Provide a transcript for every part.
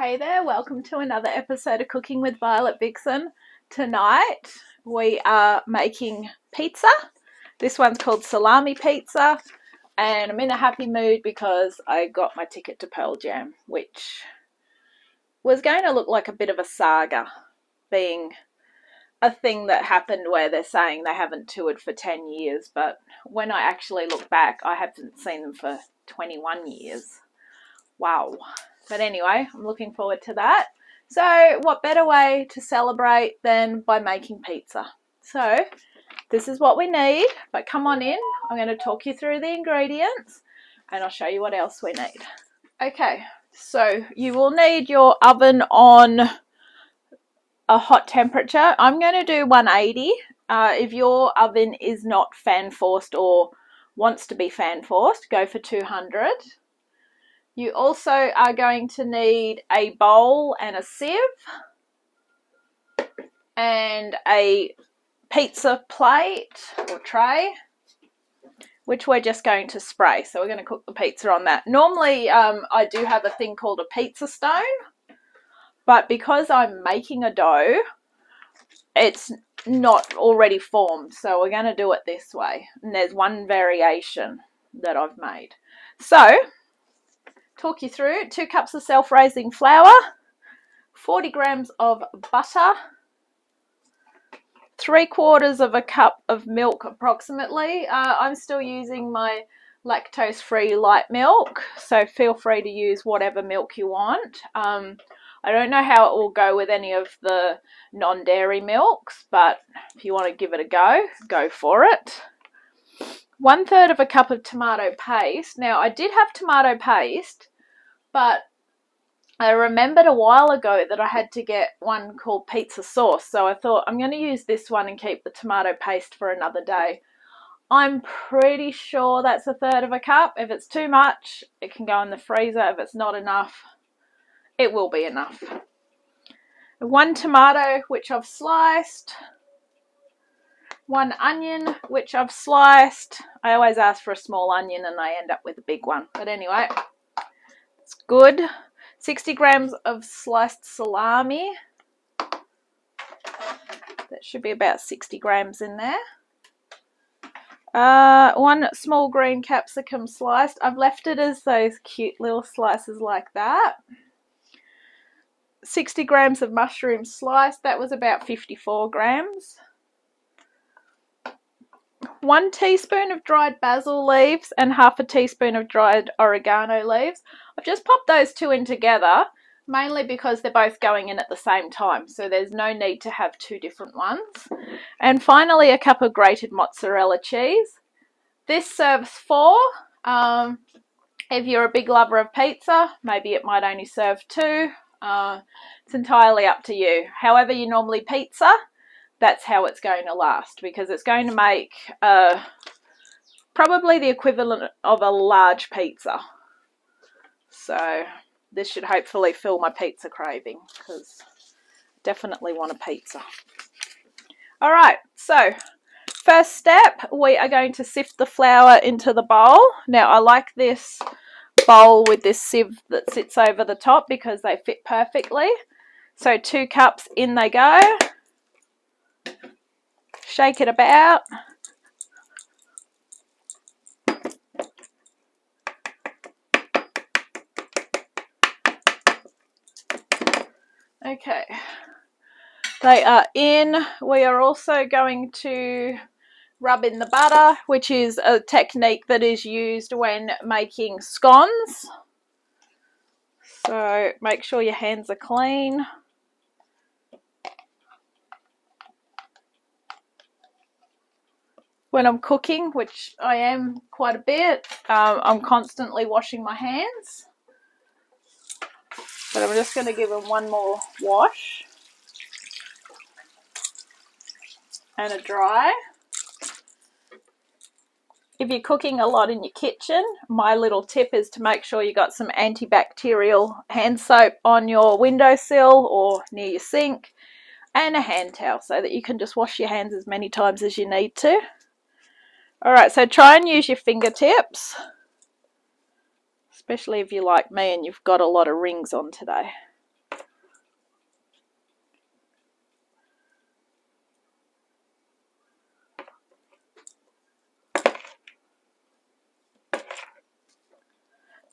Hey there, welcome to another episode of Cooking with Violet Vixen. Tonight we are making pizza. This one's called salami pizza, and I'm in a happy mood because I got my ticket to Pearl Jam, which was going to look like a bit of a saga, being a thing that happened where they're saying they haven't toured for 10 years, but when I actually look back, I haven't seen them for 21 years. Wow. But anyway, I'm looking forward to that. So what better way to celebrate than by making pizza? So this is what we need, but come on in. I'm going to talk you through the ingredients and I'll show you what else we need. Okay, so you will need your oven on a hot temperature. I'm going to do 180. If your oven is not fan forced or wants to be fan forced, go for 200. You also are going to need a bowl and a sieve and a pizza plate or tray, which we're just going to spray. So we're going to cook the pizza on that. Normally I do have a thing called a pizza stone, but because I'm making a dough, it's not already formed. So we're going to do it this way. And there's one variation that I've made. So talk you through 2 cups of self-raising flour, 40 grams of butter, 3/4 cup of milk approximately. I'm still using my lactose-free light milk, so feel free to use whatever milk you want. I don't know how it will go with any of the non-dairy milks, but if you want to give it a go, go for it. 1/3 cup of tomato paste. Now, I did have tomato paste, but I remembered a while ago that I had to get one called pizza sauce, so I thought I'm going to use this one and keep the tomato paste for another day. I'm pretty sure that's 1/3 cup. If it's too much, it can go in the freezer. If it's not enough, it will be enough. 1 tomato, which I've sliced. 1 onion, which I've sliced. I always ask for a small onion and I end up with a big one. But anyway, it's good. 60 grams of sliced salami. That should be about 60 grams in there. 1 small green capsicum sliced. I've left it as those cute little slices like that. 60 grams of mushrooms sliced. That was about 54 grams. 1 teaspoon of dried basil leaves and 1/2 teaspoon of dried oregano leaves. I've just popped those 2 in together, mainly because they're both going in at the same time, so there's no need to have 2 different ones. And finally, a cup of grated mozzarella cheese. This serves 4. If you're a big lover of pizza, maybe it might only serve 2. It's entirely up to you. However you normally pizza, that's how it's going to last, because it's going to make probably the equivalent of a large pizza. So this should hopefully fill my pizza craving, because I definitely want a pizza. All right, so first step, we are going to sift the flour into the bowl. Now I like this bowl with this sieve that sits over the top because they fit perfectly. So 2 cups, in they go. Shake it about. Okay, they are in. We are also going to rub in the butter, which is a technique that is used when making scones. So make sure your hands are clean. When I'm cooking, which I am quite a bit, I'm constantly washing my hands. But I'm just going to give them one more wash and a dry. If you're cooking a lot in your kitchen, my little tip is to make sure you got some antibacterial hand soap on your windowsill or near your sink, and a hand towel so that you can just wash your hands as many times as you need to. Alright, so try and use your fingertips, especially if you're like me and you've got a lot of rings on today.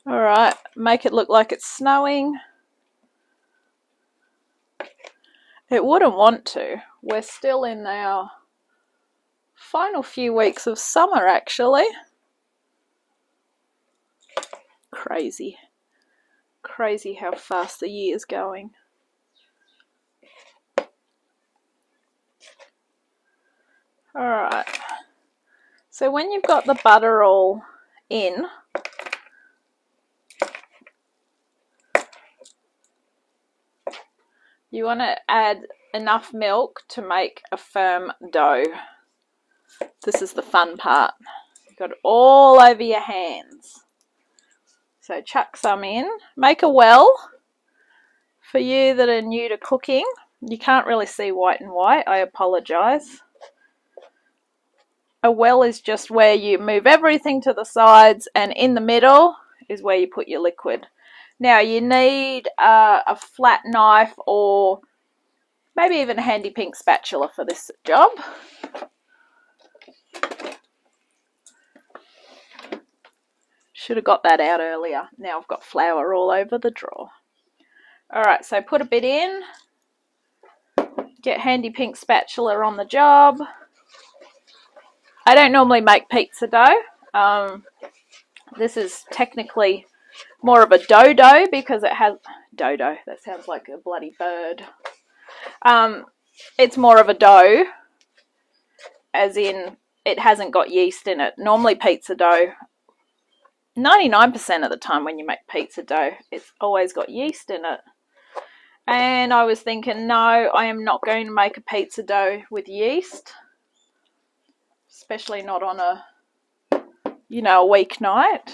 Alright, make it look like it's snowing. It wouldn't want to. We're still in our final few weeks of summer, actually. Crazy. Crazy how fast the year's going. Alright. So when you've got the butter all in, you want to add enough milk to make a firm dough. This is the fun part. You've got it all over your hands. So chuck some in. Make a well. For you that are new to cooking, you can't really see white and white. I apologise. A well is just where you move everything to the sides, and in the middle is where you put your liquid. Now you need a flat knife or maybe even a handy pink spatula for this job. Should have got that out earlier. Now I've got flour all over the drawer. Alright, so put a bit in. Get handy pink spatula on the job. I don't normally make pizza dough. This is technically more of a dough because it has... Dodo, that sounds like a bloody bird. It's more of a dough, as in it hasn't got yeast in it. Normally pizza dough, 99% of the time when you make pizza dough, it's always got yeast in it. And I was thinking, no, I am not going to make a pizza dough with yeast. Especially not on a, you know, a weeknight.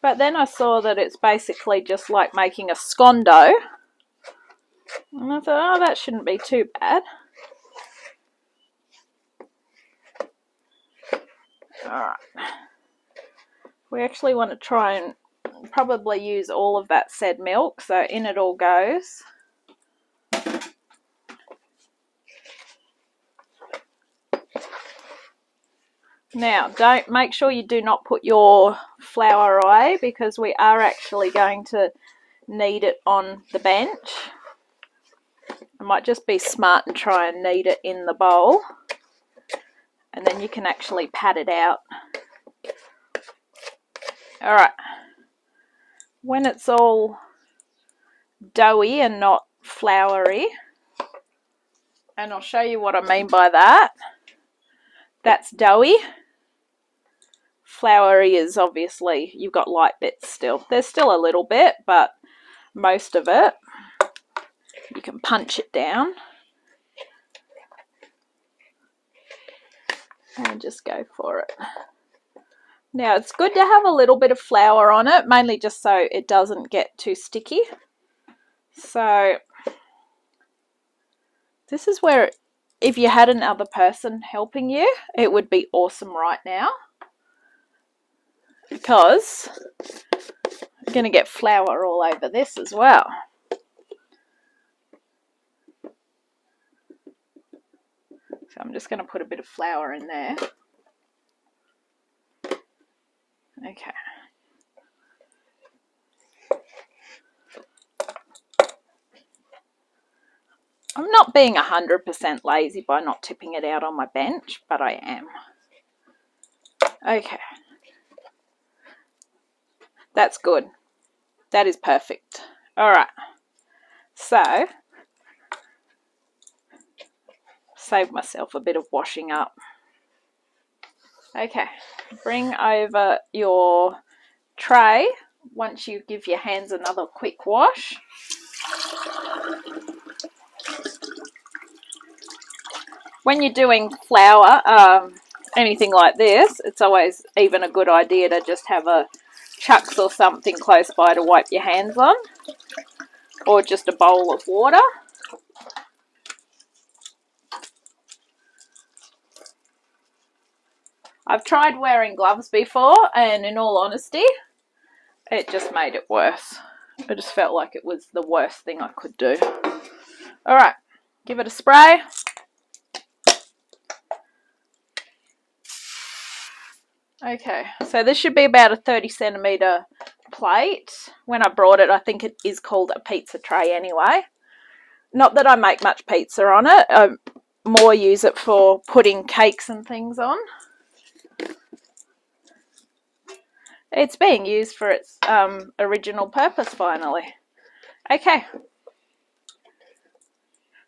But then I saw that it's basically just like making a scone dough. And I thought, oh, that shouldn't be too bad. Alright. We actually want to try and probably use all of that said milk, so in it all goes. Now, make sure you do not put your flour away, because we are actually going to knead it on the bench. I might just be smart and try and knead it in the bowl, and then you can actually pat it out. Alright, when it's all doughy and not floury, and I'll show you what I mean by that. That's doughy. Floury is obviously, you've got light bits still. There's still a little bit, but most of it, you can punch it down. And just go for it. Now, it's good to have a little bit of flour on it, mainly just so it doesn't get too sticky. So, this is where, if you had another person helping you, it would be awesome right now. Because you're going to get flour all over this as well. So I'm just going to put a bit of flour in there. Okay. I'm not being 100% lazy by not tipping it out on my bench, but I am. Okay. That's good. That is perfect. Alright. So, save myself a bit of washing up. Okay. Bring over your tray once you give your hands another quick wash. When you're doing flour, anything like this, it's always even a good idea to just have a chucks or something close by to wipe your hands on, or just a bowl of water. I've tried wearing gloves before, and in all honesty, it just made it worse. I just felt like it was the worst thing I could do. Alright, give it a spray. Okay, so this should be about a 30 centimetre plate. When I brought it, I think it is called a pizza tray anyway. Not that I make much pizza on it. I more use it for putting cakes and things on. It's being used for its original purpose finally. Okay.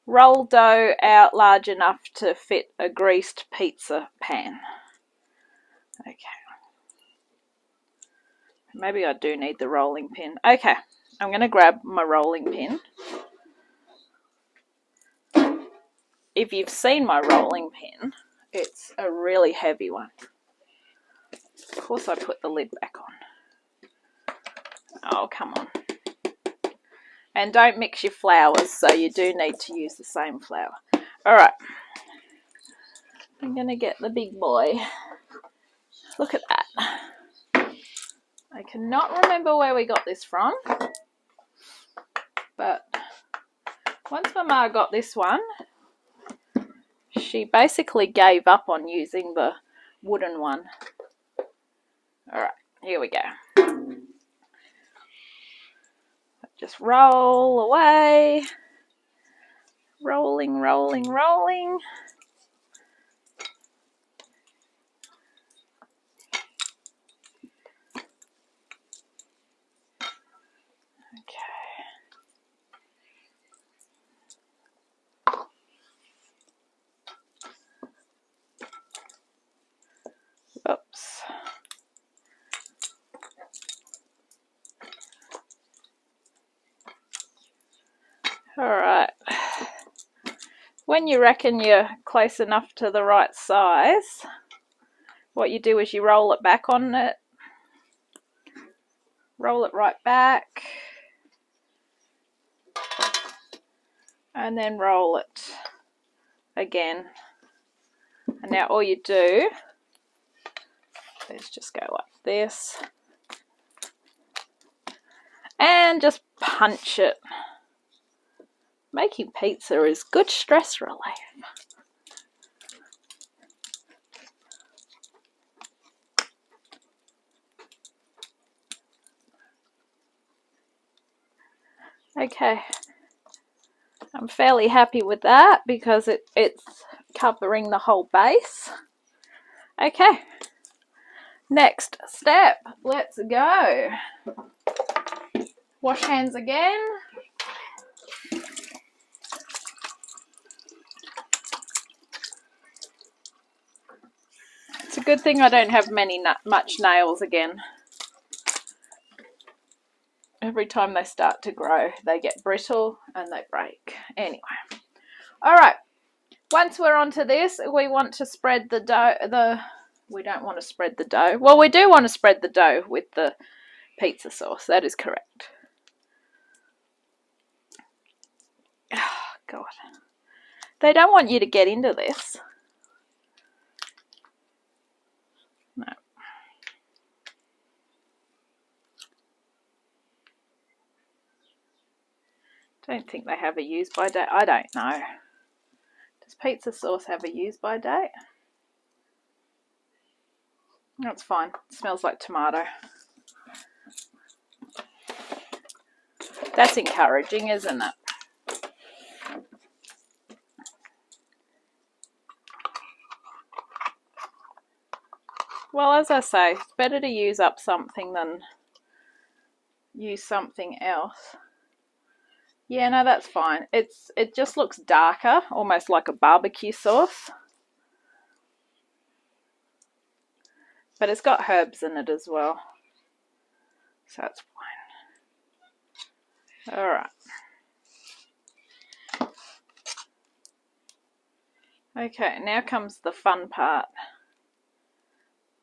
Roll dough out large enough to fit a greased pizza pan. Okay. Maybe I do need the rolling pin. Okay, I'm going to grab my rolling pin. If you've seen my rolling pin, it's a really heavy one. Of course I put the lid back on. Oh, come on. And don't mix your flours, so you do need to use the same flour. Alright. I'm going to get the big boy. Look at that. I cannot remember where we got this from. But once Mama got this one, she basically gave up on using the wooden one. Alright, here we go. Just roll away. Rolling, rolling, rolling. Oops. Alright. When you reckon you're close enough to the right size, what you do is you roll it back on it. Roll it right back. And then roll it again. And now all you do is just go like this. And just punch it. Making pizza is good stress relief. Okay, I'm fairly happy with that because it's covering the whole base. Okay, next step, let's go. Wash hands again. It's a good thing I don't have much nails again. Every time they start to grow, they get brittle and they break. Anyway, all right. Once we're onto this, we want to spread the dough. We don't want to spread the dough. Well, we do want to spread the dough with the pizza sauce. That is correct. Oh, God. They don't want you to get into this. No. Don't think they have a use by date. I don't know. Does pizza sauce have a use by date? That's fine. It smells like tomato. That's encouraging, isn't it? Well, as I say, it's better to use up something than use something else. Yeah, no, that's fine. It just looks darker, almost like a barbecue sauce. But it's got herbs in it as well. So it's fine. Alright. Okay, now comes the fun part.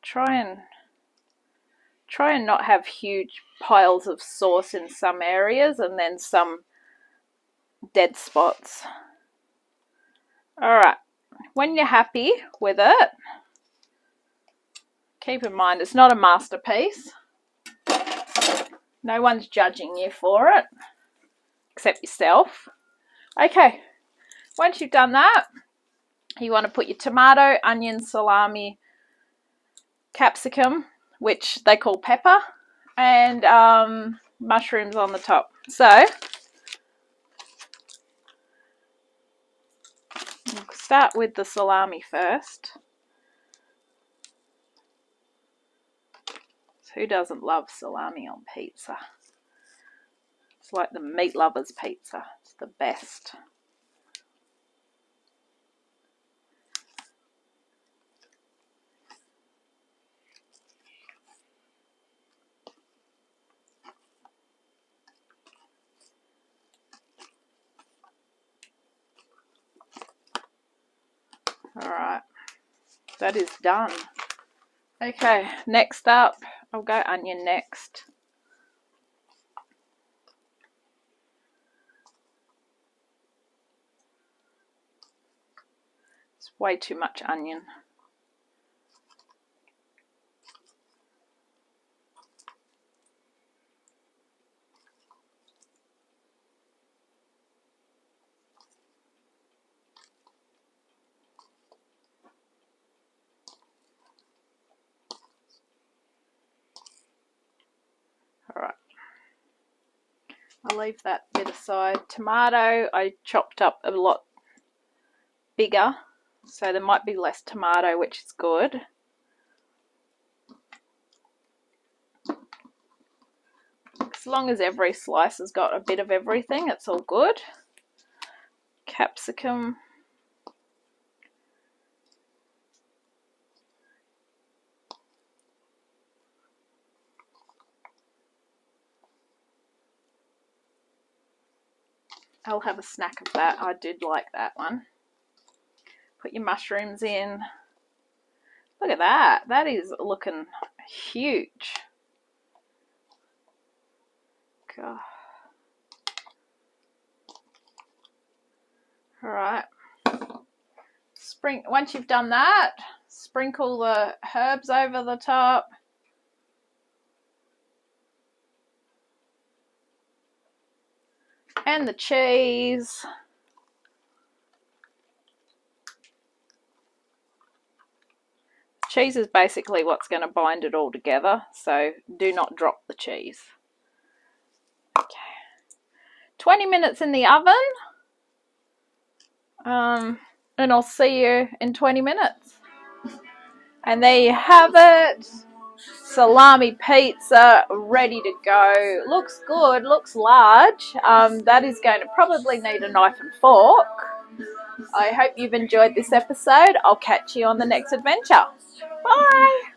Try and not have huge piles of sauce in some areas and then some dead spots. Alright, when you're happy with it, keep in mind it's not a masterpiece. No one's judging you for it, except yourself. Okay, once you've done that, you want to put your tomato, onion, salami, capsicum, which they call pepper, and mushrooms on the top. So we'll start with the salami first. Who doesn't love salami on pizza? It's like the meat lovers pizza. It's the best. Alright, that is done. Okay, next up, I'll go onion next. It's way too much onion. Alright, I'll leave that bit aside. Tomato, I chopped up a lot bigger, so there might be less tomato, which is good. As long as every slice has got a bit of everything, it's all good. Capsicum. I'll have a snack of that. I did like that one. Put your mushrooms in. Look at that. That is looking huge. God. Alright. Once you've done that, sprinkle the herbs over the top. And the cheese. Cheese is basically what's going to bind it all together, so do not drop the cheese. Okay. 20 minutes in the oven. And I'll see you in 20 minutes. And there you have it. Salami pizza ready to go. Looks good, looks large. That is going to probably need a knife and fork. I hope you've enjoyed this episode. I'll catch you on the next adventure. Bye.